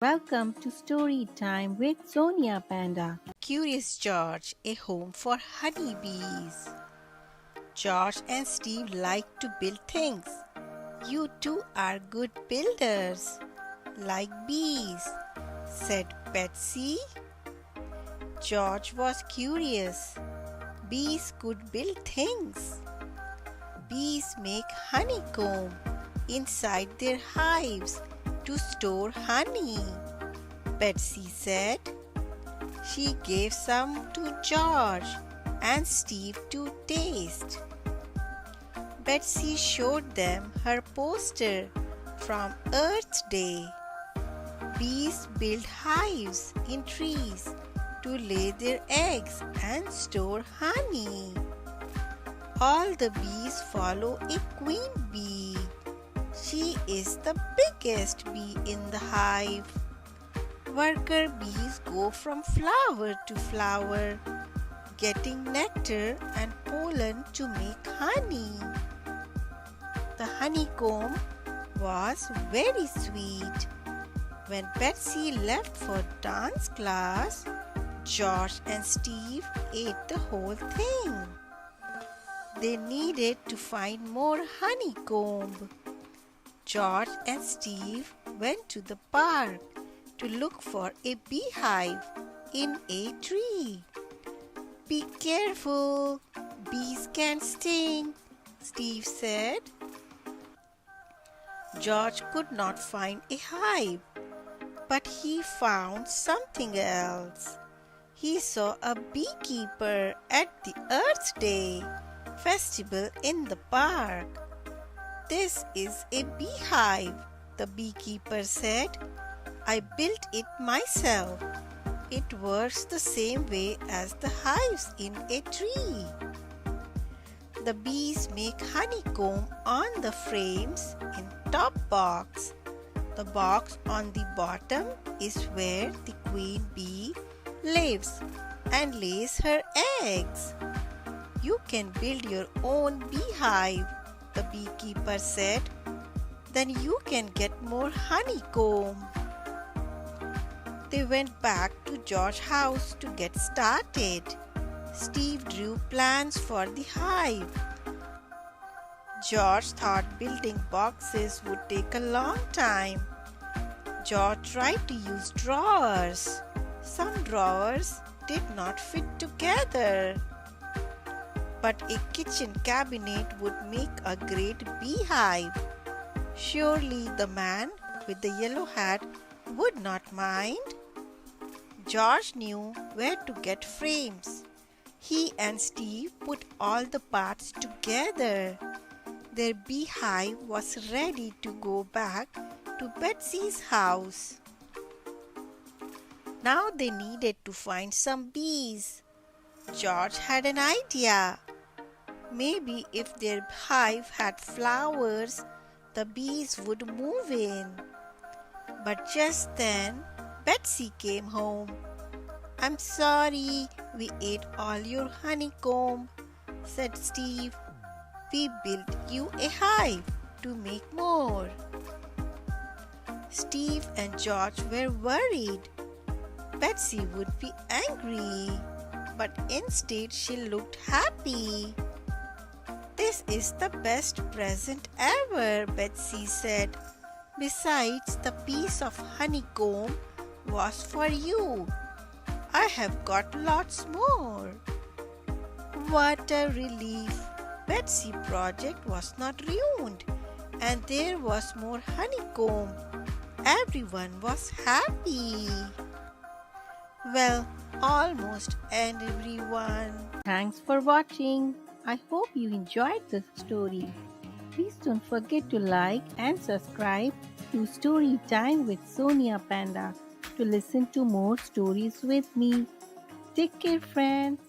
Welcome to Storytime with Sonia Panda. Curious George, a home for honeybees. George and Steve like to build things. You two are good builders, like bees, said Betsy. George was curious. Bees could build things. Bees make honeycomb inside their hives to store honey, Betsy said. She gave some to George and Steve to taste. Betsy showed them her poster from Earth Day. Bees build hives in trees to lay their eggs and store honey. All the bees follow a queen bee. She is the biggest bee in the hive. Worker bees go from flower to flower, getting nectar and pollen to make honey. The honeycomb was very sweet. When Betsy left for dance class, George and Steve ate the whole thing. They needed to find more honeycomb. George and Steve went to the park to look for a beehive in a tree. Be careful, bees can sting, Steve said. George could not find a hive, but he found something else. He saw a beekeeper at the Earth Day festival in the park. This is a beehive, the beekeeper said. I built it myself. It works the same way as the hives in a tree. The bees make honeycomb on the frames in top box. The box on the bottom is where the queen bee lives and lays her eggs. You can build your own beehive, the beekeeper said. Then you can get more honeycomb. They went back to George's house to get started. Steve drew plans for the hive. George thought building boxes would take a long time. George tried to use drawers. Some drawers did not fit together. But a kitchen cabinet would make a great beehive. Surely the man with the yellow hat would not mind. George knew where to get frames. He and Steve put all the parts together. Their beehive was ready to go back to Betsy's house. Now they needed to find some bees. George had an idea. Maybe if their hive had flowers, the bees would move in. But just then, Betsy came home. I'm sorry we ate all your honeycomb, said Steve. We built you a hive to make more. Steve and George were worried. Betsy would be angry, but instead she looked happy. This is the best present ever, Betsy said. Besides, the piece of honeycomb was for you. I have got lots more. What a relief! Betsy's project was not ruined, and there was more honeycomb. Everyone was happy. Well, almost everyone. Thanks for watching. I hope you enjoyed this story. Please don't forget to like and subscribe to Storytime with Sonia Panda to listen to more stories with me. Take care, friends.